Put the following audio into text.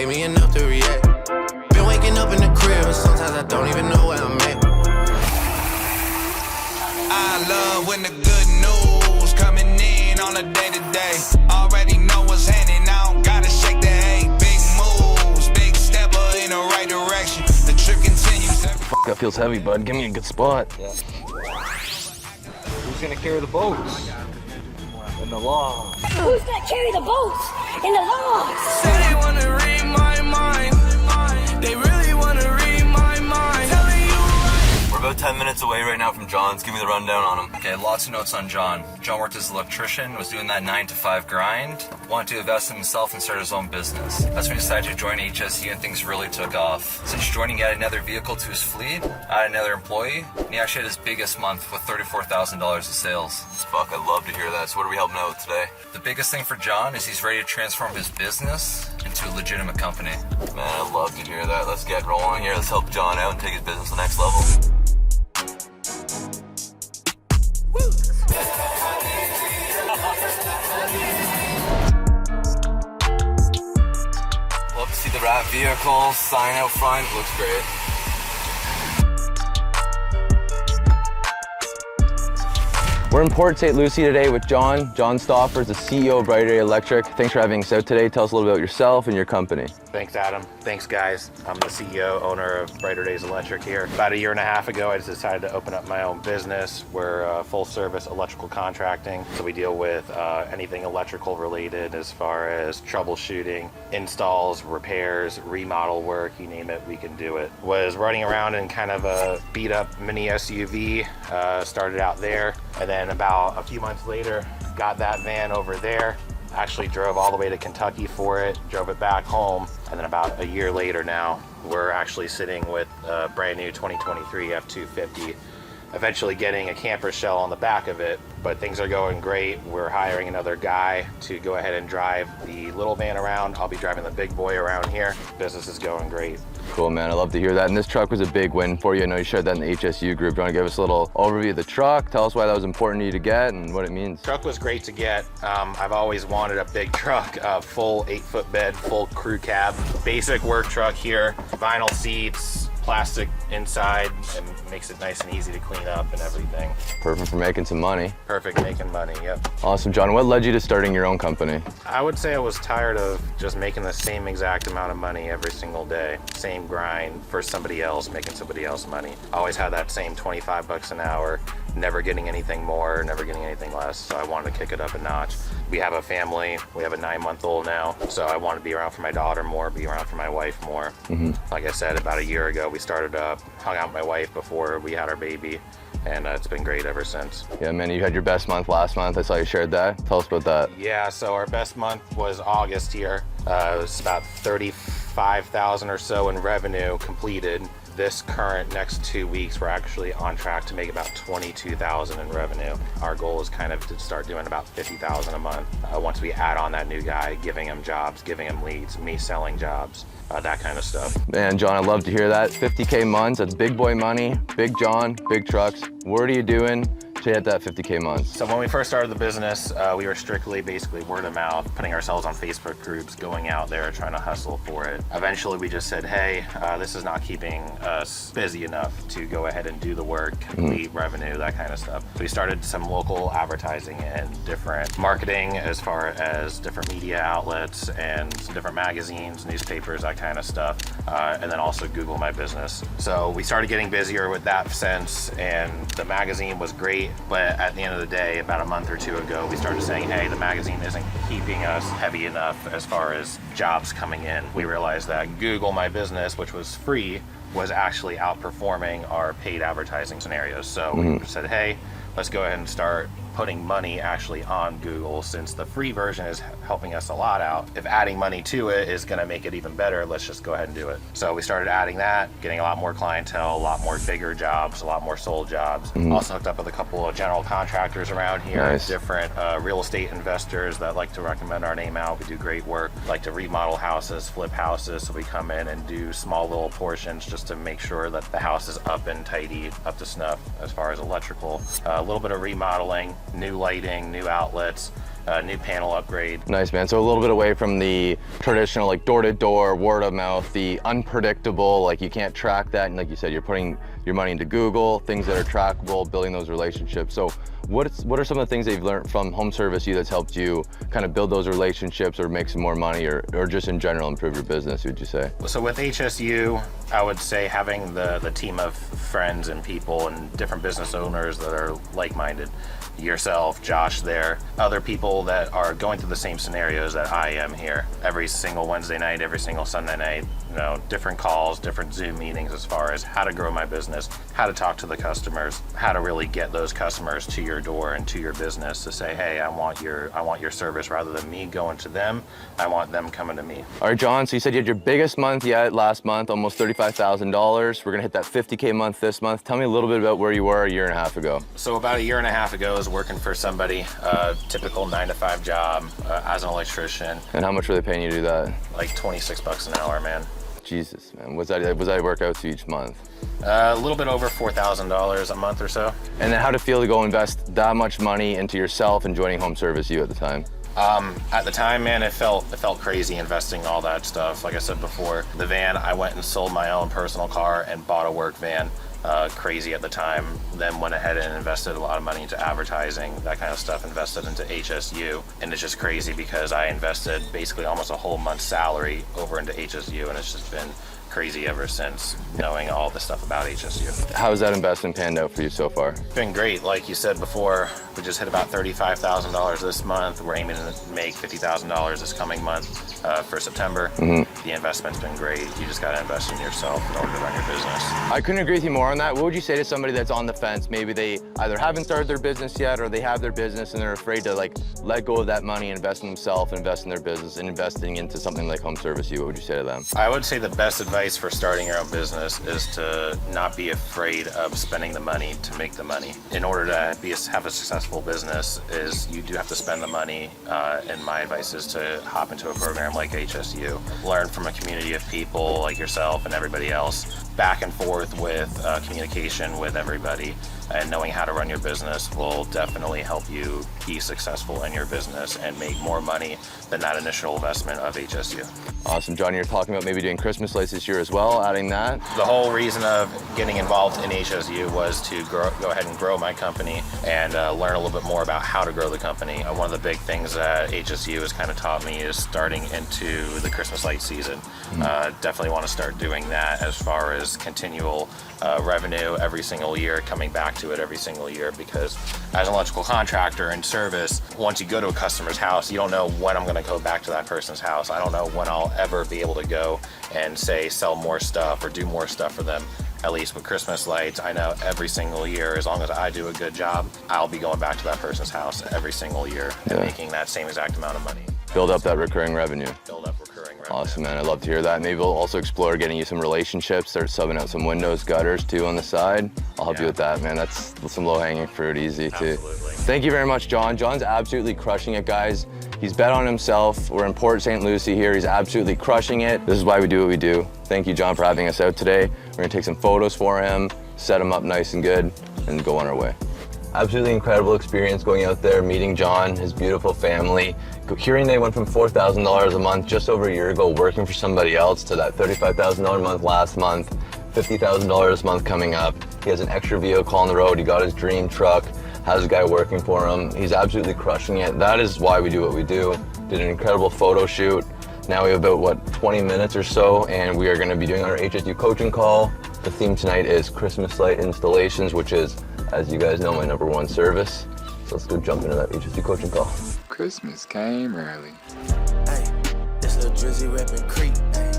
hate me enough to react. Been waking up in the crib and sometimes I don't even know where I'm at. I love when the good news coming in on a day-to-day. Already know what's happening, I don't gotta shake the hay. Big moves, big stepper in the right direction. The trip continues. Fuck, that feels heavy, bud. Give me a good spot. Yeah. Who's gonna carry the boats? In the law. Who's gonna carry the boats in the logs? Say they wanna read my mind. They really wanna read my mind. Telling you We're about 10 minutes away right now from John's. Give me the rundown on him. Okay, lots of notes on John. John worked as an electrician, was doing that 9 to 5 grind, wanted to invest in himself and start his own business. That's when he decided to join HSU and things really took off. Since joining, he added another vehicle to his fleet, added another employee, and he actually had his biggest month with $34,000 of sales. Fuck, I'd love to hear that. So what are we helping out with today? The biggest thing for John is he's ready to transform his business into a legitimate company. Man, I'd love to hear that. Let's get rolling here. Let's help John out and take his business to the next level. Love to see the wrap vehicle, sign out front, looks great. We're in Port St. Lucie today with John. John Stoffers, the CEO of Brighter Day Electric. Thanks for having us out today. Tell us a little bit about yourself and your company. Thanks, Adam. Thanks, guys. I'm the CEO, owner of Brighter Days Electric here. About a year and a half ago, I just decided to open up my own business. We're full-service electrical contracting, so we deal with anything electrical related as far as troubleshooting, installs, repairs, remodel work, you name it, we can do it. Was running around in kind of a beat-up mini SUV, started out there, and then about a few months later, got that van over there. Actually drove all the way to Kentucky for it, drove it back home, and then about a year later now, we're actually sitting with a brand new 2023 F-250, eventually getting a camper shell on the back of it, but things are going great. We're hiring another guy to go ahead and drive the little van around. I'll be driving the big boy around here. Business is going great. Cool, man. I love to hear that. And this truck was a big win for you. I know you shared that in the HSU group. Do you want to give us a little overview of the truck? Tell us why that was important to you to get and what it means. Truck was great to get. I've always wanted a big truck, full 8-foot bed, full crew cab, basic work truck here, vinyl seats, plastic inside, and makes it nice and easy to clean up and everything. Perfect for making some money. Perfect making money, yep. Awesome, John. What led you to starting your own company? I would say I was tired of just making the same exact amount of money every single day. Same grind for somebody else, making somebody else money. Always had that same 25 bucks an hour, never getting anything more, never getting anything less, so I wanted to kick it up a notch. We have a family, we have a 9-month-old now, so I want to be around for my daughter more, be around for my wife more. Like I said, about a year ago, we started hung out with my wife before we had our baby, and it's been great ever since. Yeah, man, you had your best month last month. I saw you shared that. Tell us about that. Yeah, so our best month was August here. It was about 35,000 or so in revenue completed. This current next 2 weeks, we're actually on track to make about 22,000 in revenue. Our goal is kind of to start doing about 50,000 a month. Once we add on that new guy, giving him jobs, giving him leads, me selling jobs, that kind of stuff. Man, John, I love to hear that. 50K months, that's big boy money, big John, big trucks. What are you doing to hit that 50K months? So when we first started the business, we were strictly basically word of mouth, putting ourselves on Facebook groups, going out there, trying to hustle for it. Eventually we just said, hey, this is not keeping us busy enough to go ahead and do the work, complete revenue, that kind of stuff. We started some local advertising and different marketing as far as different media outlets and some different magazines, newspapers, that kind of stuff. And then also Google My Business. So we started getting busier with that sense, and the magazine was great. But at the end of the day, about a month or two ago, we started saying, hey, the magazine isn't keeping us heavy enough as far as jobs coming in. We realized that Google My Business, which was free, was actually outperforming our paid advertising scenarios. So we said, hey, let's go ahead and start putting money actually on Google, since the free version is helping us a lot out. If adding money to it is going to make it even better, let's just go ahead and do it. So we started adding that, getting a lot more clientele, a lot more bigger jobs, a lot more sold jobs. Also hooked up with a couple of general contractors around here, Nice. different real estate investors that like to recommend our name out. We do great work, like to remodel houses, flip houses, so we come in and do small little portions just to make sure that the house is up and tidy, up to snuff as far as electrical. A little bit of remodeling, new lighting, new outlets, new panel upgrade. Nice, man. So a little bit away from the traditional like door-to-door, word of mouth, the unpredictable, like you can't track that. And like you said, you're putting your money into Google, things that are trackable, building those relationships. So what are some of the things that you've learned from Home Service U that's helped you kind of build those relationships or make some more money or just in general improve your business, would you say? So with HSU, I would say having the team of friends and people and different business owners that are like-minded, yourself, Josh there, other people that are going through the same scenarios that I am here. Every single Wednesday night, every single Sunday night, you know, different calls, different Zoom meetings as far as how to grow my business, how to talk to the customers, how to really get those customers to your door and to your business to say, hey, I want your service rather than me going to them. I want them coming to me. All right, John, so you said you had your biggest month yet last month, almost $35,000. We're gonna hit that 50K month this month. Tell me a little bit about where you were a year and a half ago. So about a year and a half ago, I was working for somebody, typical 9-to-5 job as an electrician. And how much were they paying you to do that? Like $26 an hour, man. Jesus, man, was that work out to each month? A little bit over $4,000 a month or so. And then how'd it feel to go invest that much money into yourself and joining Home Service U at the time? At the time, man, it felt crazy investing all that stuff. Like I said before, the van, I went and sold my own personal car and bought a work van. Crazy at the time. Then went ahead and invested a lot of money into advertising, that kind of stuff, invested into HSU. And it's just crazy because I invested basically almost a whole month's salary over into HSU, and it's just been crazy ever since, knowing all the stuff about HSU. How's that investment panned out for you so far? It's been great. Like you said before, we just hit about $35,000 this month. We're aiming to make $50,000 this coming month for September. The investment's been great. You just got to invest in yourself in order to run your business. I couldn't agree with you more on that. What would you say to somebody that's on the fence? Maybe they either haven't started their business yet or they have their business and they're afraid to like let go of that money and invest in themselves, invest in their business, and investing into something like Home Service U. What would you say to them? I would say the best advice for starting your own business is to not be afraid of spending the money to make the money. In order to have a successful business, is you do have to spend the money, and my advice is to hop into a program like HSU. Learn from a community of people like yourself and everybody else, back and forth with communication with everybody, and knowing how to run your business will definitely help you be successful in your business and make more money than that initial investment of HSU. Awesome, John. You're talking about maybe doing Christmas lights this year as well, adding that. The whole reason of getting involved in HSU was to go ahead and grow my company and learn a little bit more about how to grow the company. One of the big things that HSU has kind of taught me is starting into the Christmas light season. Definitely want to start doing that as far as continual revenue every single year, coming back to it every single year, because as an electrical contractor and service, once you go to a customer's house, you don't know when I'm going to go back to that person's house. I don't know when I'll ever be able to go and say sell more stuff or do more stuff for them. At least with Christmas lights, I know every single year, as long as I do a good job, I'll be going back to that person's house every single year and making that same exact amount of money. Build up that recurring revenue. Build up recurring revenue. Awesome, man. I'd love to hear that. Maybe we'll also explore getting you some relationships, start subbing out some windows, gutters too on the side. I'll help you with that, man. That's some low-hanging fruit, easy too. Absolutely. Thank you very much, John. John's absolutely crushing it, guys. He's bet on himself. We're in Port St. Lucie here. He's absolutely crushing it. This is why we do what we do. Thank you, John, for having us out today. We're gonna take some photos for him, set him up nice and good, and go on our way. Absolutely incredible experience going out there, meeting John, his beautiful family. Hearing they went from $4,000 a month just over a year ago working for somebody else to that $35,000 a month last month, $50,000 a month coming up. He has an extra vehicle on the road. He got his dream truck, has a guy working for him. He's absolutely crushing it. That is why we do what we do. Did an incredible photo shoot. Now we have about, 20 minutes or so, and we are gonna be doing our HSU coaching call. The theme tonight is Christmas light installations, which is, as you guys know, my #1 service. So let's go jump into that HSU coaching call. Christmas came early. Hey, this little Drizzy reppin' Creek. Hey,